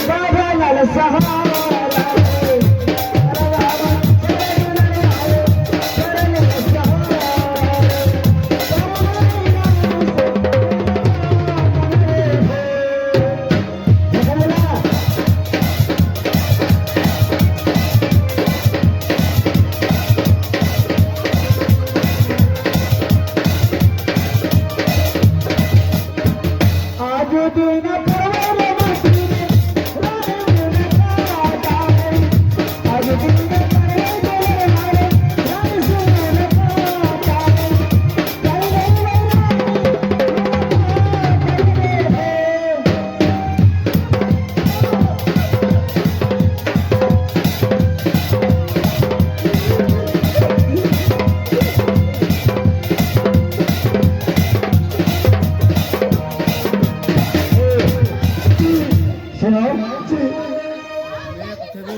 बाबा लाल सहारा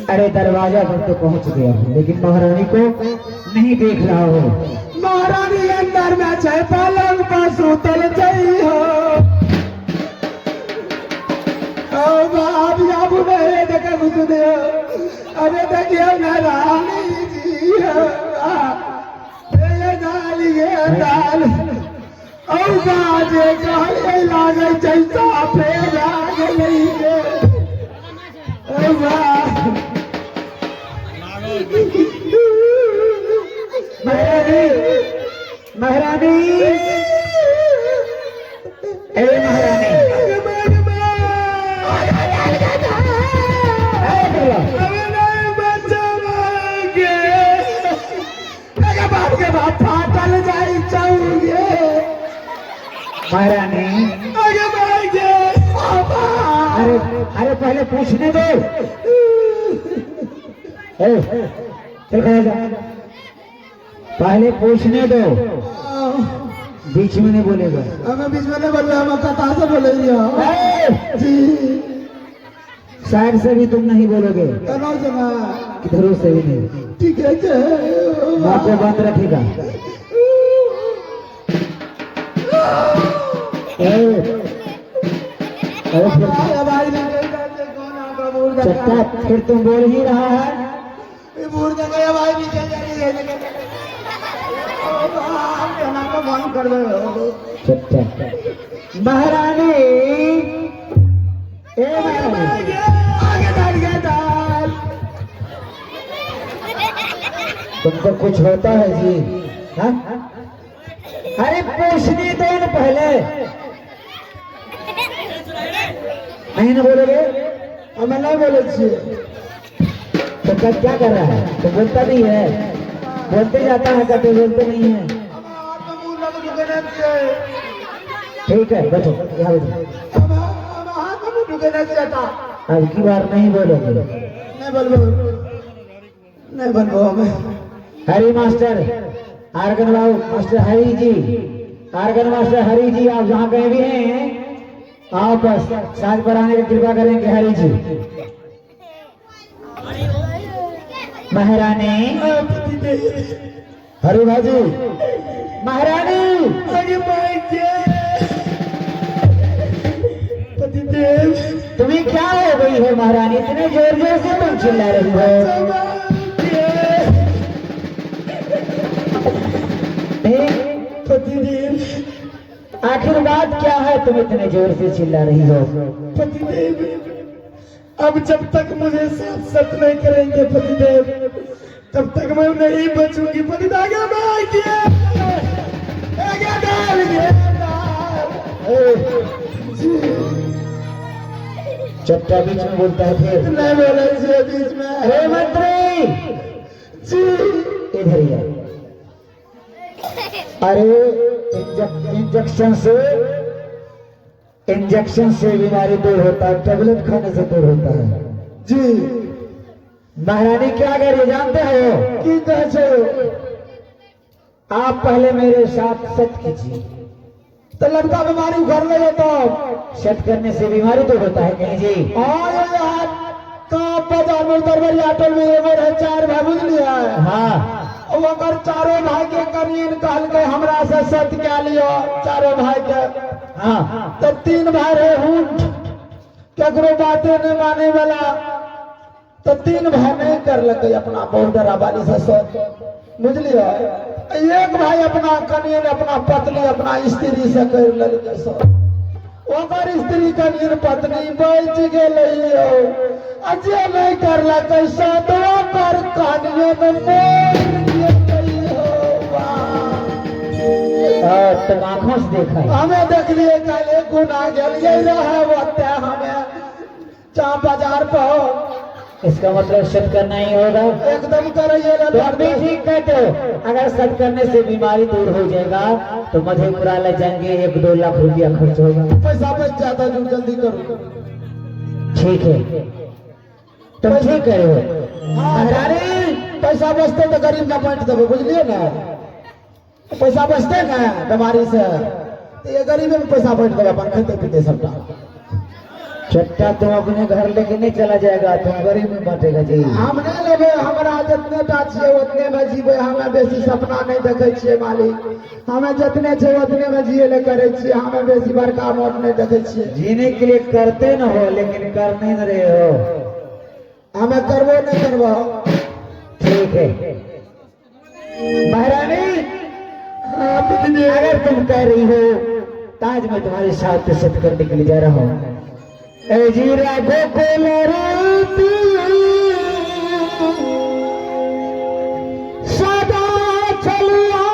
अरे दरवाजा पर तो पहुंच गया हूँ लेकिन महारानी को नहीं देख रहा हो। महारानी अंदर में चाहे पलंग पर सुतल जाई हो। अब नहीं देखे कुछ दे। अरे देखिए महारानी जी दाल और बाजे गाले लागे जैसा फेर आगे नहीं गे। महारानी महारानी ए महारानी फाटल जाई चाहिए महारानी। अरे अरे पहले पूछने दो। चल खड़ा जा, पहले पूछने दो, बीच में नहीं बोलेगा। हमें बीच में नहीं बोल रहे, हम कथा से बोले जी। साइड से भी तुम नहीं बोलोगे, किधरों से भी नहीं। ठीक है माँ को बंद रखेगा। चट्टा फिर तुम बोल ही रहा है। महारानी ए महारानी तुमको कुछ होता है जी? हाँ? अरे पूछने दो न पहले। नहीं ना बोलोगे? हमें नहीं बोले तो कब क्या कर रहा है? तो बोलता नहीं है, बोलते जाता है, कभी बोलते नहीं है। ठीक है बैठो, यहाँ बैठो। अब की बार नहीं बोलोगे। नहीं बोलो हमें। हरी मास्टर आर्गन बाबू मास्टर हरी जी, आर्गन मास्टर हरी जी, आप जहाँ कहीं भी हैं आप साथ पर आने की कृपा करेंगे हरी जी। महारानी हरी भाजी महारानी तुम्हें क्या हो गई है महारानी? इतने जोर जोर से तुम चिल्ला रही हो। आखिर बात क्या है, तुम इतने जोर से चिल्ला रही हो? पतिदेव अब जब तक मुझे सत नहीं करेंगे पतिदेव, तब तक मैं नहीं बचूंगी। पतिदेव चट्टा बीच में बोलता है फिर नहीं बोले बीच में। अरे मंत्री जी इधर ही है। अरे इंजेक्शन से बीमारी दूर होता है, टेबलेट खाने से दूर होता है जी। महारानी क्या कह रही जानते हो? की कैसे? आप पहले मेरे साथ सत कीजिए तो लड़का बीमारी उघर ले जाता। सत करने से बीमारी दूर होता है कहीं जी? बाजार में दरबारी आटल में है 4 भाई बुझ लिया है। हाँ अगर चारों भाई के कनियन कहल के हमरा से सत क्या लियो चारों भाई के। हाँ तो 3 भाई रहे हूँ ककरो बातें नहीं माने वाला तो तीन भाई नहीं कर लगे अपना बॉर्डर वाली से सोच बुझलिए। एक भाई अपना कनियन अपना पत्नी अपना स्त्री से कर लगे सो ओकर स्त्री कनियन पत्नी बच गई हो अजे नहीं कर लगे सो तो ओकर कनियन मर गई हो। तुम आंखों से देखा है? हमें देख लिए काले गुना गलिए रहे वो हमें चाह बाजार पर इसका मतलब शक करना ही होगा। एकदम करिए तुम भी ठीक कहते हो। अगर शक करने से बीमारी दूर हो जाएगा तो मधेपुरा ले जाएंगे 1-2 लाख रुपया खर्च होगा। पैसा बच जाता जो जल्दी करो। ठीक है तुम ठीक कह रहे हो। महारानी पैसा बचते तो गरीब का बांट देवे बुझलिए ना। पैसा बचते ना बीमारी से तो ये गरीब में पैसा बांट देवे अपन खेते पीते सबटा। चट्टा तुम अपने घर लेके नहीं चला जाएगा तुम गरीब में बांटेगा जी। हम नहीं लेबे हमरा जितने टा छिए उतने में जीवे। हमें बेसी सपना नहीं देखे छिए मालिक। हमें जितने छे उतने में जिए ले करे छिए। हमें बेसी बड़का मोट नहीं देखे छिए। जीने के लिए करते न हो लेकिन कर नहीं रहे हो। हमें करबो नहीं करबो। ठीक है महारानी अगर तुम कह रही हो ताज मैं तुम्हारे साथ सत करने के लिए जा रहा हूँ। जीरा गोकुल रूपी सदा चलिया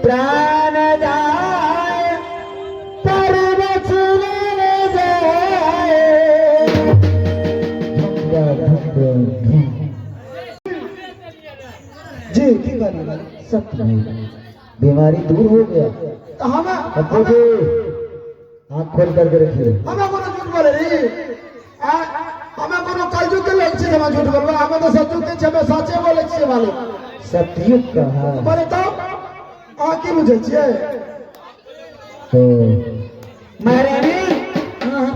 प्राण जाए पर बचने जाए। जी की करी सब बीमारी दूर हो गया। तो हमें आँख खोल करके रखिए। हमें कोनो झूठ बोले रे हमें कोनो कलयुग के लोग छे हम झूठ बोलबो। हमें तो सत्युग के छे सच्चे बोले छे वाले सतयुग का है। बोले तो की बुझे छे तो महारानी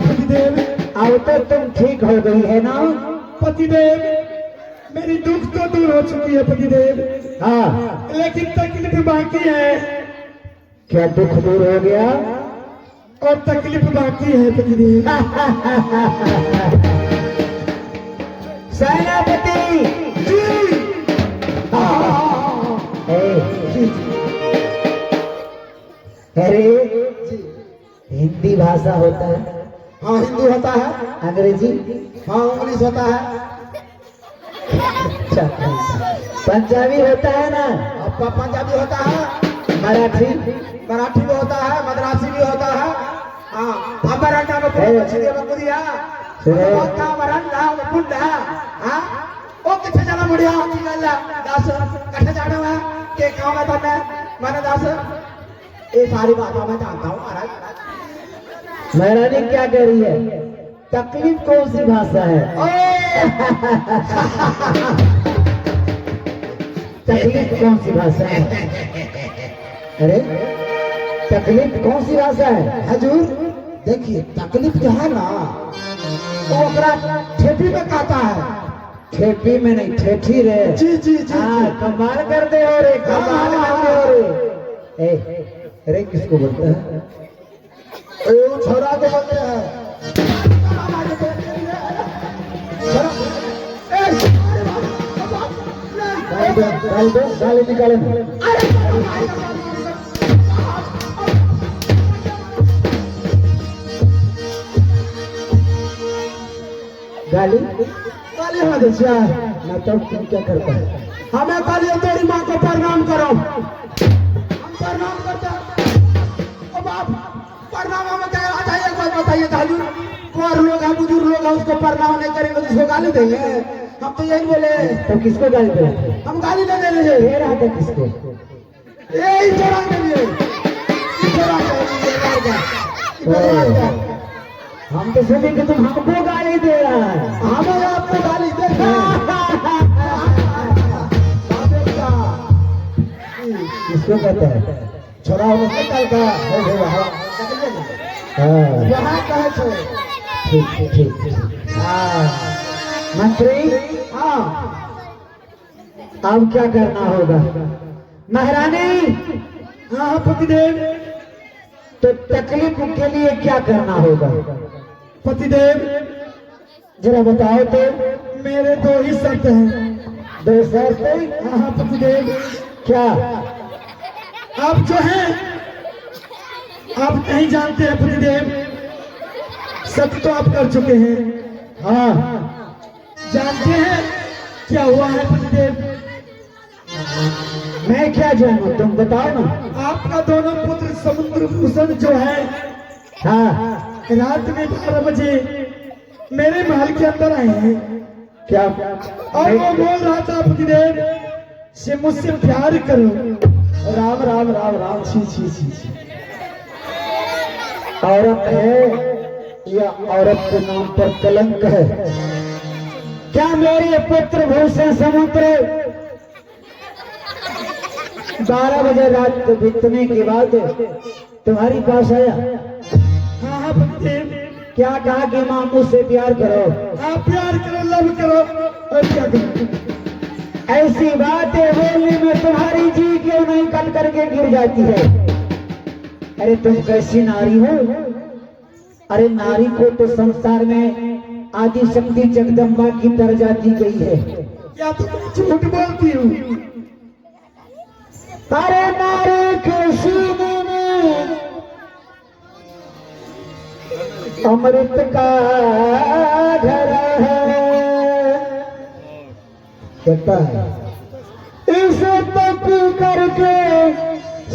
पतिदेव अब तो तुम ठीक हो गई है ना? पतिदेव मेरी दुख तो दूर हो चुकी है पतिदेव। हाँ लेकिन तकलीफ बाकी है। क्या दुख दूर हो गया? और तकलीफ बाकी है पतिदेव। सेनापति जी अरे हिंदी भाषा होता है। हाँ हिंदी होता है। अंग्रेजी हाँ इंग्लिश होता है। अच्छा पंजाबी होता है ना? आपका पंजाबी होता है। मराठी मराठी भी होता है। मद्रासी भी होता है। हाँ हमारा नाम बुदिया का मरंदा बुंडा। हाँ ओ किथे जाना मुड़िया की गल्ला दास कथे जाना है के काम है तने मैंने दास ये सारी बातें मैं जानता हूँ महाराज। महारानी क्या कह रही है? तकलीफ कौन सी भाषा है? तकलीफ कौन सी भाषा है? अरे तकलीफ कौन सी भाषा है? हजूर देखिए तकलीफ जो है ना वो ठेठी में कहता है। ठेठी में नहीं ठेठी रे। जी जी जी कमाल कर दे हो रे कमाल कर दे हो रे। अरे किसको बोलते हैं? छोरा को बोलते हैं। गाली निकाले गाली गाली हमें देखिए ना तो तुम क्या करता है? हमें गाली तेरी माँ को प्रणाम करो। हम प्रणाम करते हैं। ओ बाप प्रणाम हमें क्या आ जाइए कोई बताइए हजूर। कुंवर लोग हैं बुजुर्ग लोग हैं उसको प्रणाम नहीं करेंगे जिसको गाली देंगे। हम तो यही बोले। तो किसको गाली दे? हम गाली नहीं दे रहे दे रहा था किसको? यही चोरा के लिए हम तो सोचे कि तुम हमको गाली दे रहा है। हमें आपको गाली दे किसको कहते हैं? छोरा निकल का यहाँ कहे छो। ठीक ठीक मंत्री हाँ अब क्या करना होगा? महारानी हाँ पतिदेव तो तकलीफ के लिए क्या करना होगा? पतिदेव जरा बताओ तो। मेरे दो ही शर्त हैं। दो शर्त? हाँ हाँ पतिदेव। क्या? आप जो हैं आप नहीं जानते हैं पतिदेव, सत्य तो आप कर चुके हैं। हाँ जानते हैं क्या हुआ है पतिदेव? मैं क्या जानूं, तुम बताओ ना। आपका दोनों पुत्र समुद्र भूषण जो है हाँ रात में 12 बजे मेरे महल के अंदर आए हैं क्या? और वो बोल रहा था पतिदेव से मुझसे प्यार करो। राम राम राम राम। छी छी छी छी। औरत है या औरत के नाम पर कलंक है? क्या मेरे पुत्र भूषण समुद्र 12 बजे रात को बीतने के बाद तुम्हारी पास आया? हाँ हाँ पतिदेव। क्या कहा कि मां मुझसे प्यार करो? आप प्यार करो, लव करो और क्या करो। ऐसी बातें बोलने में तुम्हारी जी क्यों नहीं कट करके गिर जाती है? अरे तुम कैसी नारी हो? अरे नारी को तो संसार में आदि शक्ति जगदम्बा की दर्जा दी गई है। क्या तुम झूठ बोलती हो? अरे नारी के सीने में अमृत का घर है, कहता है इसे तक करके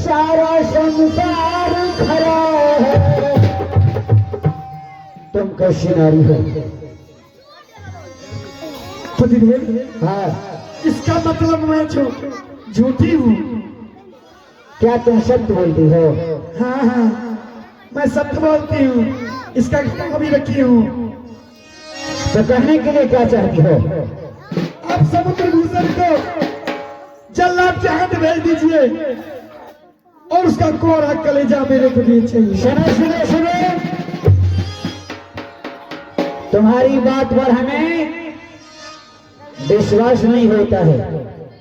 सारा संसार खरा है। तुम कैसी नारी हो? पतिदेव हाँ इसका मतलब मैं झूठी हूँ? क्या तुम सत्य बोलती हो? हाँ हाँ मैं सत्य बोलती हूँ, इसका गवाह भी रखी हूँ। तो कहने के लिए क्या चाहती हो? आप समुद्र भूषण को जल्लाद के हाथ भेज दीजिए और उसका कोरा कलेजा मेरे को भी चाहिए। सुनो सुनो सुनो, तुम्हारी बात पर हमें विश्वास नहीं होता है।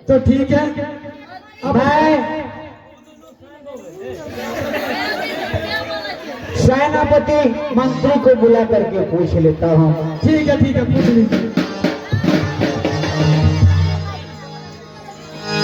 तो ठीक है अब मैं सेनापति मंत्री को बुला करके पूछ लेता हूँ। ठीक है पूछ लीजिए।